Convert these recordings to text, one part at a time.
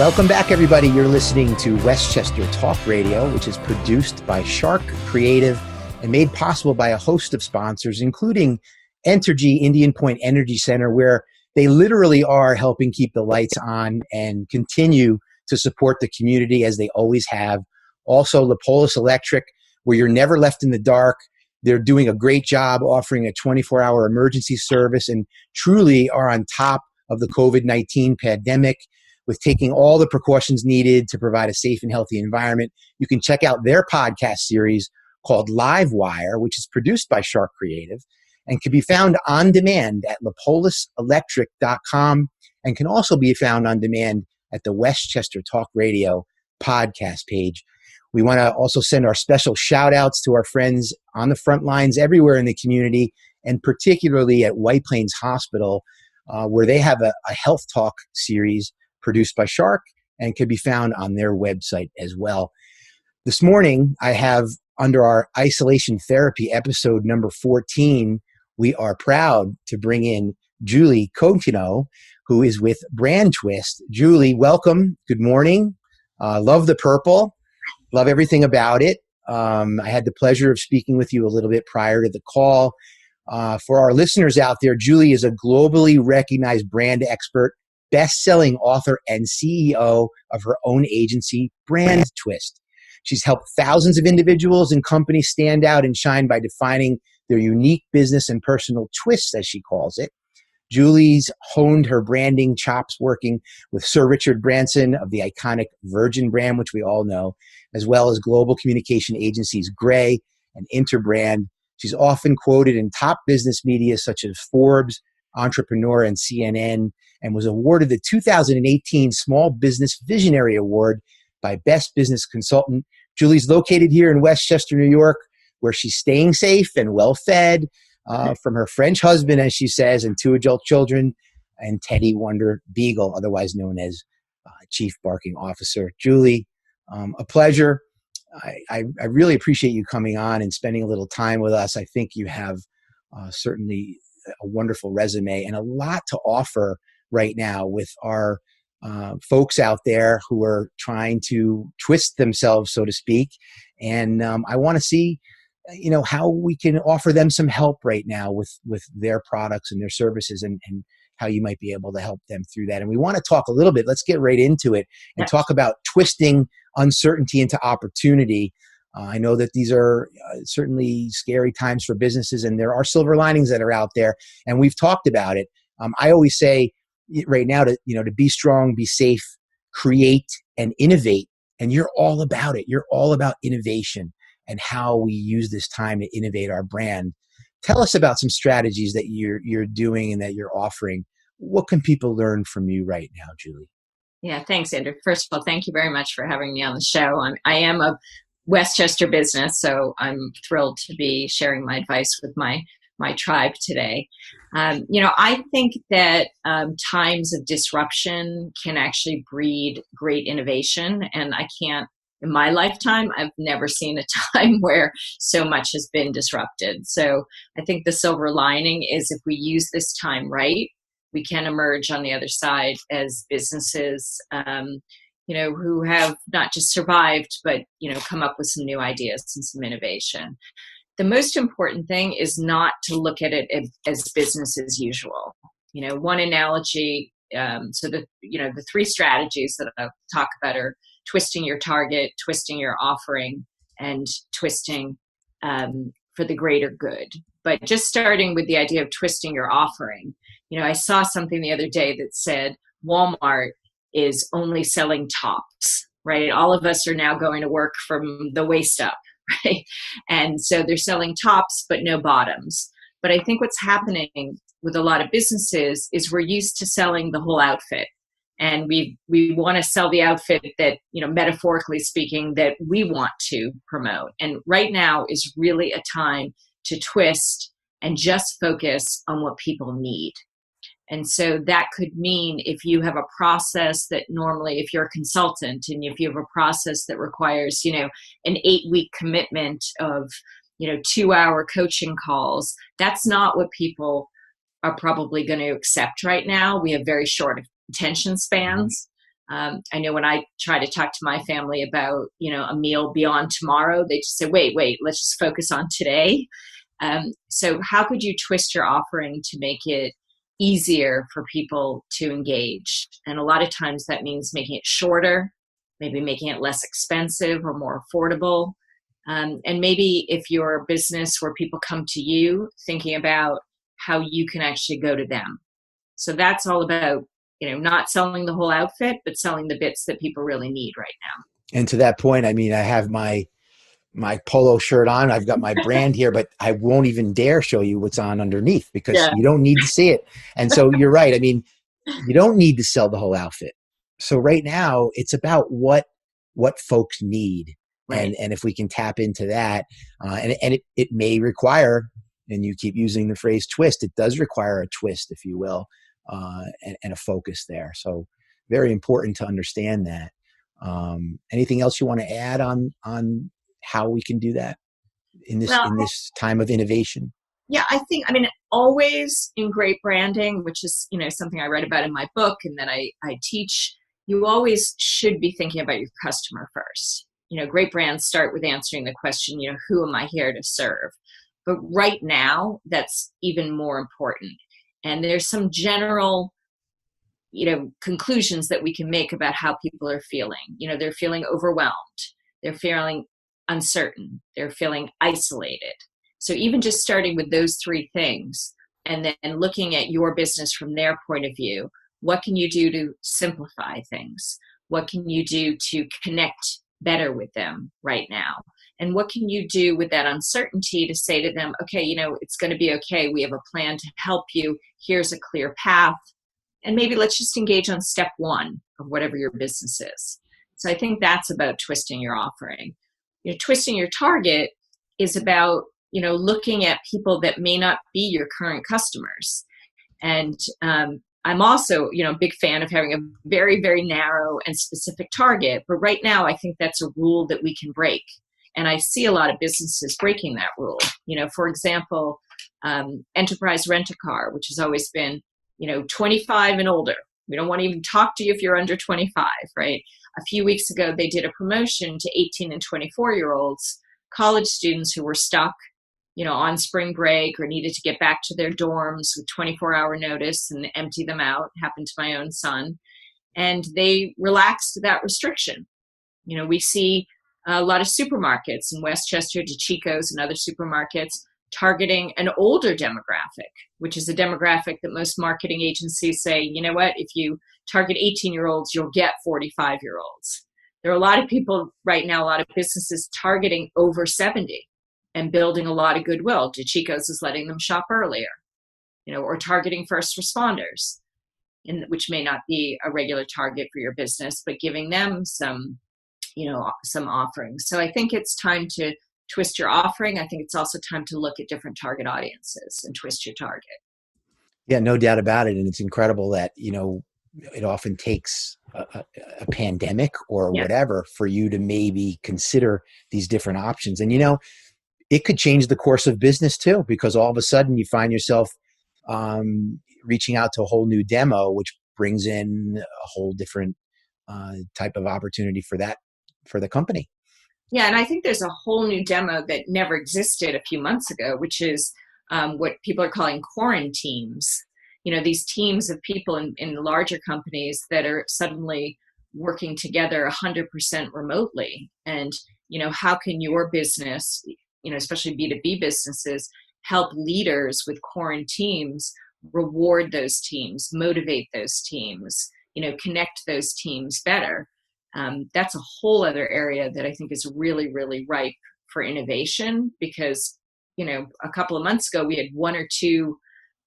Welcome back, everybody. You're listening to Westchester Talk Radio, which is produced by Sharc Creative and made possible by a host of sponsors, including Entergy Indian Point Energy Center, where they literally are helping keep the lights on and continue to support the community as they always have. Also, Lepolis Electric, where you're never left in the dark. They're doing a great job offering a 24-hour emergency service and truly are on top of the COVID-19 pandemic with taking all the precautions needed to provide a safe and healthy environment. You can check out their podcast series called Livewire, which is produced by Sharc Creative and can be found on demand at lepoliselectric.com and can also be found on demand at the Westchester Talk Radio podcast page. We want to also send our special shout outs to our friends on the front lines everywhere in the community, and particularly at White Plains Hospital, where they have a health talk series produced by Sharc and can be found on their website as well. This morning, I have under our isolation therapy episode number 14, we are proud to bring in Julie Cottineau, who is with BrandTwist. Julie, welcome. Good morning. Love the purple. Love everything about it. I had the pleasure of speaking with you a little bit prior to the call. For our listeners out there, Julie is a globally recognized brand expert, best-selling author, and CEO of her own agency, BrandTwist. She's helped thousands of individuals and companies stand out and shine by defining their unique business and personal twists, as she calls it. Julie's honed her branding chops working with Sir Richard Branson of the iconic Virgin brand, which we all know, as well as global communication agencies Gray and Interbrand. She's often quoted in top business media such as Forbes, Entrepreneur, and CNN, and was awarded the 2018 Small Business Visionary Award by Best Business Consultant. Julie's located here in Westchester, New York, where she's staying safe and well-fed from her French husband, as she says, and 2 adult children, and Teddy Wonder Beagle, otherwise known as Chief Barking Officer. Julie, a pleasure. I really appreciate you coming on and spending a little time with us. I think you have certainly a wonderful resume and a lot to offer right now with our folks out there who are trying to twist themselves, so to speak. And I want to see, how we can offer them some help right now with their products and their services, and how you might be able to help them through that. And we want to talk a little bit, let's get right into it and talk about twisting uncertainty into opportunity. I know that these are certainly scary times for businesses, and there are silver linings that are out there, and we've talked about it. I always say right now to be strong, be safe, create, and innovate. And you're all about it. You're all about innovation and how we use this time to innovate our brand. Tell us about some strategies that you're doing and that you're offering. What can people learn from you right now, Julie? Yeah, thanks, Andrew. First of all, thank you very much for having me on the show. I am a Westchester business, so I'm thrilled to be sharing my advice with my tribe today. I think that times of disruption can actually breed great innovation, and in my lifetime, I've never seen a time where so much has been disrupted. So I think the silver lining is if we use this time right, we can emerge on the other side as businesses, who have not just survived, but, come up with some new ideas and some innovation. The most important thing is not to look at it as business as usual. One analogy, the 3 strategies that I'll talk about are twisting your target, twisting your offering, and twisting for the greater good. But just starting with the idea of twisting your offering, I saw something the other day that said Walmart is only selling tops, right? All of us are now going to work from the waist up, right? And so they're selling tops, but no bottoms. But I think what's happening with a lot of businesses is we're used to selling the whole outfit. And we want to sell the outfit that, metaphorically speaking, that we want to promote. And right now is really a time to twist and just focus on what people need. And so that could mean if you have a process that normally, if you're a consultant and if you have a process that requires, an 8-week commitment of, 2-hour coaching calls, that's not what people are probably going to accept right now. We have very short attention spans. I know when I try to talk to my family about, a meal beyond tomorrow, they just say, wait, let's just focus on today. So how could you twist your offering to make it easier for people to engage? And a lot of times that means making it shorter, maybe making it less expensive or more affordable. And maybe if you're a business where people come to you, thinking about how you can actually go to them. So that's all about, not selling the whole outfit, but selling the bits that people really need right now. And to that point, I mean, I have my polo shirt on. I've got my brand here, but I won't even dare show you what's on underneath because Yeah. you don't need to see it. And so you're right. I mean, you don't need to sell the whole outfit. So right now it's about what folks need. Right. And if we can tap into that, and it may require, and you keep using the phrase twist, it does require a twist, if you will, and a focus there. So very important to understand that. Anything else you want to add on how we can do that in this time of innovation? Yeah, I mean, always in great branding, which is, something I write about in my book and that I teach, you always should be thinking about your customer first. Great brands start with answering the question, who am I here to serve? But right now, that's even more important. And there's some general, conclusions that we can make about how people are feeling. They're feeling overwhelmed. They're feeling uncertain. They're feeling isolated. So even just starting with those three things and then looking at your business from their point of view, what can you do to simplify things? What can you do to connect better with them right now? And what can you do with that uncertainty to say to them, okay, it's going to be okay. We have a plan to help you. Here's a clear path. And maybe let's just engage on step one of whatever your business is. So I think that's about twisting your offering. Twisting your target is about, looking at people that may not be your current customers. And I'm also, a big fan of having a very, very narrow and specific target. But right now, I think that's a rule that we can break. And I see a lot of businesses breaking that rule. For example, Enterprise Rent-A-Car, which has always been, 25 and older. We don't want to even talk to you if you're under 25, right? A few weeks ago, they did a promotion to 18 and 24-year-olds, college students who were stuck, on spring break or needed to get back to their dorms with 24-hour notice and empty them out. Happened to my own son. And they relaxed that restriction. We see a lot of supermarkets in Westchester, DeChico's and other supermarkets targeting an older demographic, which is a demographic that most marketing agencies say, if you target 18-year-olds, you'll get 45-year-olds. There are a lot of people right now, a lot of businesses targeting over 70 and building a lot of goodwill. DeChico's is letting them shop earlier, or targeting first responders, which may not be a regular target for your business, but giving them some offerings. So I think it's time to twist your offering. I think it's also time to look at different target audiences and twist your target. Yeah, no doubt about it. And it's incredible that, it often takes a pandemic or whatever for you to maybe consider these different options. And, it could change the course of business too, because all of a sudden you find yourself reaching out to a whole new demo, which brings in a whole different type of opportunity for the company. Yeah, and I think there's a whole new demo that never existed a few months ago, which is what people are calling quarantines. These teams of people in larger companies that are suddenly working together 100% remotely. And, how can your business, especially B2B businesses, help leaders with quarantines reward those teams, motivate those teams, connect those teams better? That's a whole other area that I think is really, really ripe for innovation because, a couple of months ago, we had one or two,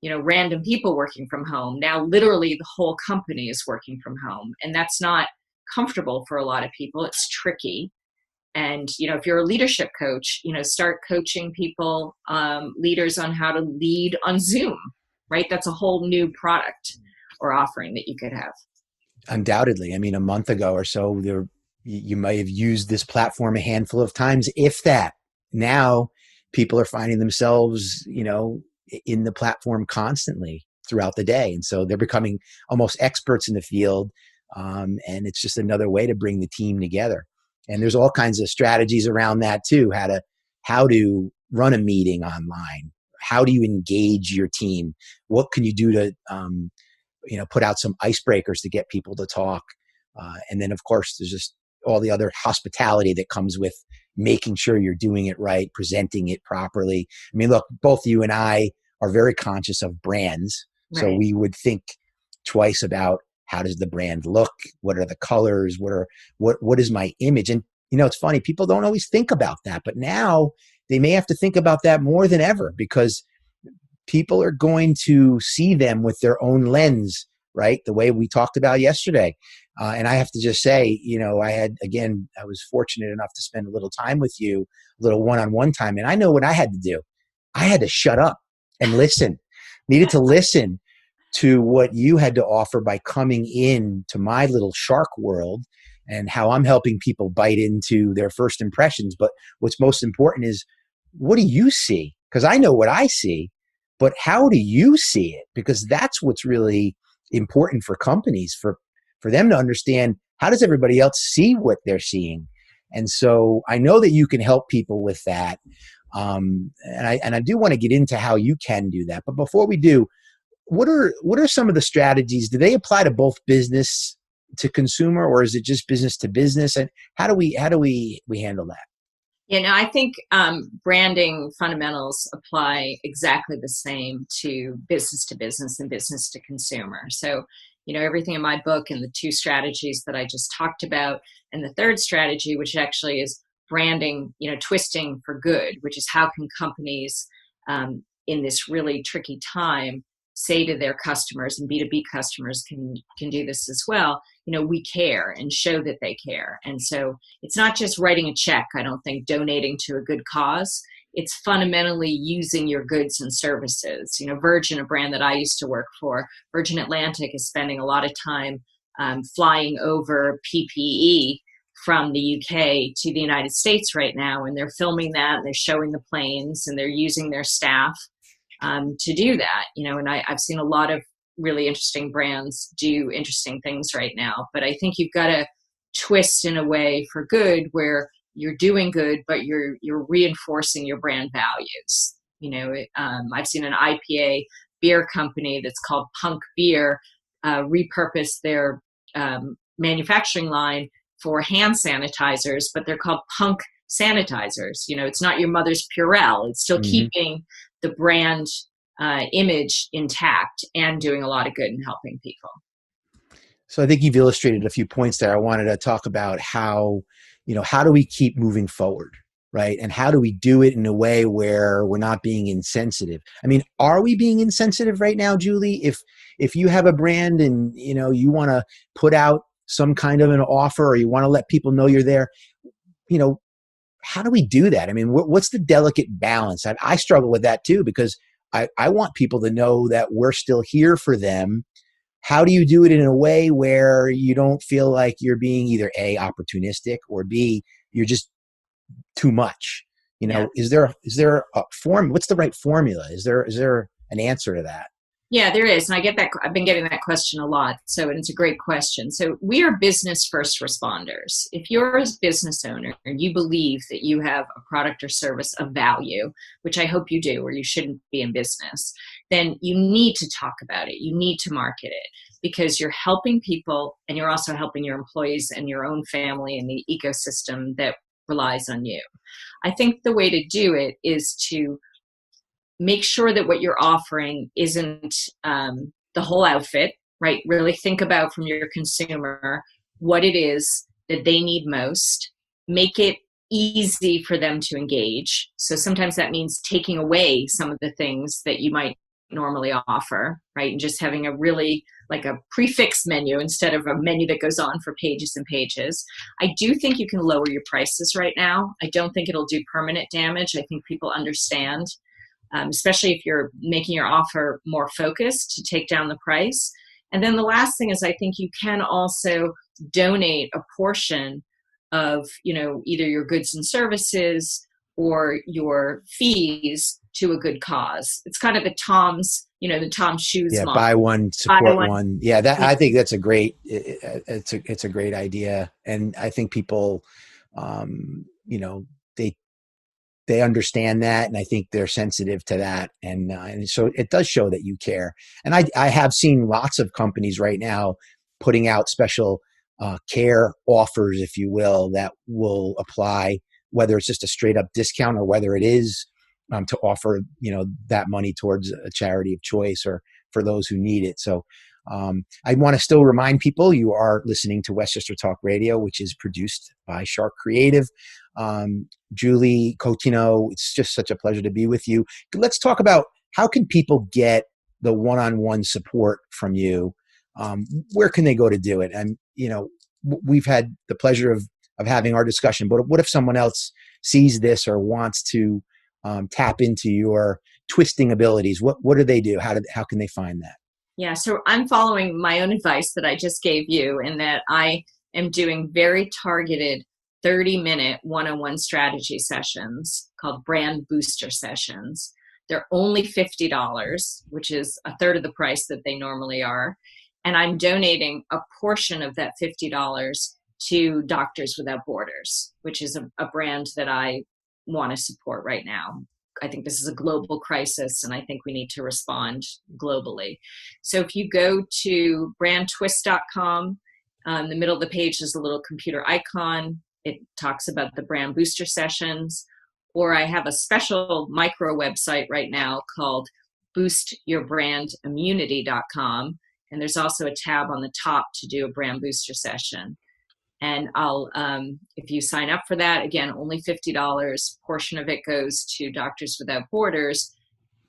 random people working from home. Now, literally the whole company is working from home, and that's not comfortable for a lot of people. It's tricky. And, if you're a leadership coach, start coaching people, leaders on how to lead on Zoom, right? That's a whole new product or offering that you could have. Undoubtedly. I mean, a month ago or so, you might have used this platform a handful of times, if that. Now, people are finding themselves, in the platform constantly throughout the day. And so they're becoming almost experts in the field. And it's just another way to bring the team together. And there's all kinds of strategies around that too. How to run a meeting online. How do you engage your team? What can you do to put out some icebreakers to get people to talk? And then, of course, there's just all the other hospitality that comes with making sure you're doing it right, presenting it properly. I mean, look, both you and I are very conscious of brands. Right. So we would think twice about how does the brand look? What are the colors? What is my image? And, it's funny, people don't always think about that, but now they may have to think about that more than ever because people are going to see them with their own lens, right? The way we talked about yesterday. And I have to just say, I was fortunate enough to spend a little time with you, a little one-on-one time. And I know what I had to do. I had to shut up and listen, needed to listen to what you had to offer by coming in to my little Sharc world and how I'm helping people bite into their first impressions. But what's most important is, what do you see? Because I know what I see, but how do you see it? Because that's what's really important for companies, for them to understand, how does everybody else see what they're seeing? And so I know that you can help people with that. And I do want to get into how you can do that. But before we do, what are some of the strategies? Do they apply to both business to consumer, or is it just business to business? And how do we handle that? I think branding fundamentals apply exactly the same to business and business to consumer. So, everything in my book and the two strategies that I just talked about, and the third strategy, which actually is branding, twisting for good, which is how can companies in this really tricky time say to their customers, and B2B customers can do this as well, we care, and show that they care. And so it's not just writing a check, I don't think, donating to a good cause. It's fundamentally using your goods and services. Virgin, a brand that I used to work for, Virgin Atlantic, is spending a lot of time flying over PPE from the UK to the United States right now, and they're filming that, and they're showing the planes, and they're using their staff to do that. And I've seen a lot of really interesting brands do interesting things right now, but I think you've got to twist in a way for good, where you're doing good, but you're reinforcing your brand values. I've seen an IPA beer company that's called Punk Beer repurpose their manufacturing line for hand sanitizers, but they're called Punk sanitizers. It's not your mother's Purell. It's still keeping the brand image intact and doing a lot of good and helping people. So I think you've illustrated a few points there. I wanted to talk about how do we keep moving forward, right? And how do we do it in a way where we're not being insensitive? I mean, are we being insensitive right now, Julie? If you have a brand and, you want to put out some kind of an offer, or you want to let people know you're there, how do we do that? I mean, what's the delicate balance? I struggle with that too, because I want people to know that we're still here for them. How do you do it in a way where you don't feel like you're being either A, opportunistic, or B, you're just too much? Is there a form? What's the right formula? Is there an answer to that? Yeah, there is. And I get that. I've been getting that question a lot. So, and it's a great question. So we are business first responders. If you're a business owner and you believe that you have a product or service of value, which I hope you do, or you shouldn't be in business, then you need to talk about it. You need to market it, because you're helping people, and you're also helping your employees and your own family and the ecosystem that relies on you. I think the way to do it is to make sure that what you're offering isn't the whole outfit, right? Really think about, from your consumer, what it is that they need most. Make it easy for them to engage. So sometimes that means taking away some of the things that you might normally offer, right? And just having a really like a prefix menu instead of a menu that goes on for pages and pages. I do think you can lower your prices right now. I don't think it'll do permanent damage. I think people understand, especially if you're making your offer more focused, to take down the price. And then the last thing is, I think you can also donate a portion of, either your goods and services or your fees to a good cause. It's kind of the Tom's the Tom Shoes Yeah, model. buy one, support Buy one. Yeah, that I think that's a great. It's a great idea, and I think people, you know, they understand that, and I think they're sensitive to that, and so it does show that you care. And I have seen lots of companies right now putting out special care offers, if you will, that will apply, whether it's just a straight up discount or whether it is to offer that money towards a charity of choice or for those who need it. So I want to still remind people you are listening to Westchester Talk Radio, which is produced by Sharc Creative. Julie Cottineau, it's just such a pleasure to be with you. Let's talk about how can people get the one-on-one support from you. Where can they go to do it? And we've had the pleasure of having our discussion, but what if someone else sees this or wants to tap into your twisting abilities? What do they do? How can they find that? Yeah, so I'm following my own advice that I just gave you, in that I am doing very targeted 30-minute one-on-one strategy sessions called brand booster sessions. They're only $50, which is a third of the price that they normally are. And I'm donating a portion of that $50 to Doctors Without Borders, which is a brand that I want to support right now. I think this is a global crisis, and I think we need to respond globally. So if you go to BrandTwist.com, in the middle of the page is a little computer icon. It talks about the brand booster sessions. Or I have a special micro website right now called boostyourbrandimmunity.com. And there's also a tab on the top to do a brand booster session. And I'll, if you sign up for that, again, only $50, portion of it goes to Doctors Without Borders.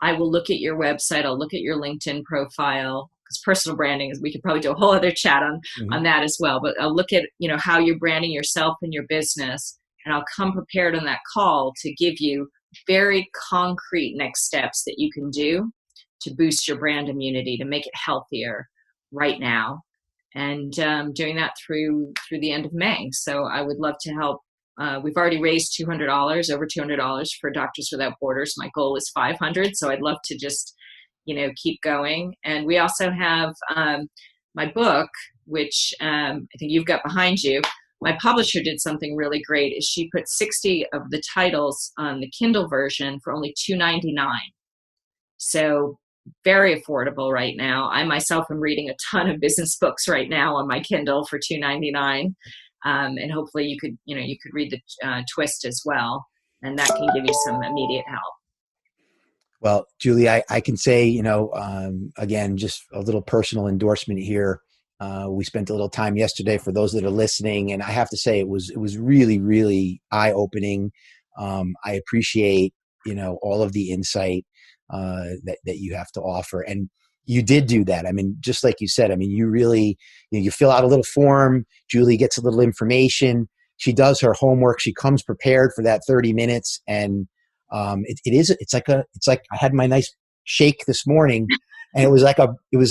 I will look at your website. I'll look at your LinkedIn profile, because personal branding is, we could probably do a whole other chat on that as well. But I'll look at, how you're branding yourself and your business, and I'll come prepared on that call to give you very concrete next steps that you can do to boost your brand immunity, to make it healthier right now. And doing that through the end of May. So I would love to help. We've already raised $200, over $200 for Doctors Without Borders. My goal is $500, so I'd love to just, keep going. And we also have my book, which I think you've got behind you. My publisher did something really great. Is she put 60 of the titles on the Kindle version for only $2.99. So very affordable right now. I myself am reading a ton of business books right now on my Kindle for $2.99, and hopefully you could read the twist as well, and that can give you some immediate help. Well, Julie, I can say, again, just a little personal endorsement here. We spent a little time yesterday for those that are listening, and I have to say it was really, really eye-opening. I appreciate, all of the insight that you have to offer. And you did do that. I mean, just like you said, you really, you fill out a little form, Julie gets a little information, she does her homework, she comes prepared for that 30 minutes. And it's like I had my nice shake this morning, and it was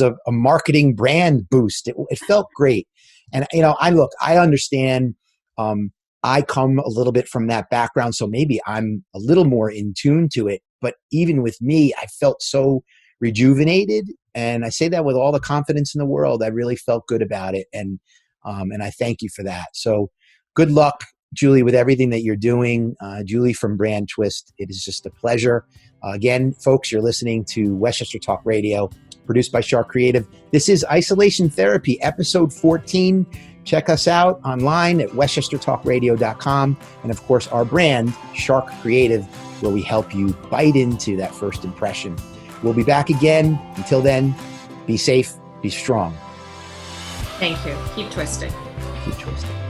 a marketing brand boost. It felt great. And, I understand, I come a little bit from that background, so maybe I'm a little more in tune to it. But even with me, I felt so rejuvenated, and I say that with all the confidence in the world. I really felt good about it, and I thank you for that. So good luck, Julie, with everything that you're doing. Julie from BrandTwist, it is just a pleasure. Again, folks, you're listening to Westchester Talk Radio, produced by Sharc Creative. This is Isolation Therapy, episode 14. Check us out online at westchestertalkradio.com. And of course, our brand, Sharc Creative, where we help you bite into that first impression. We'll be back again. Until then, be safe, be strong. Thank you. Keep twisting. Keep twisting.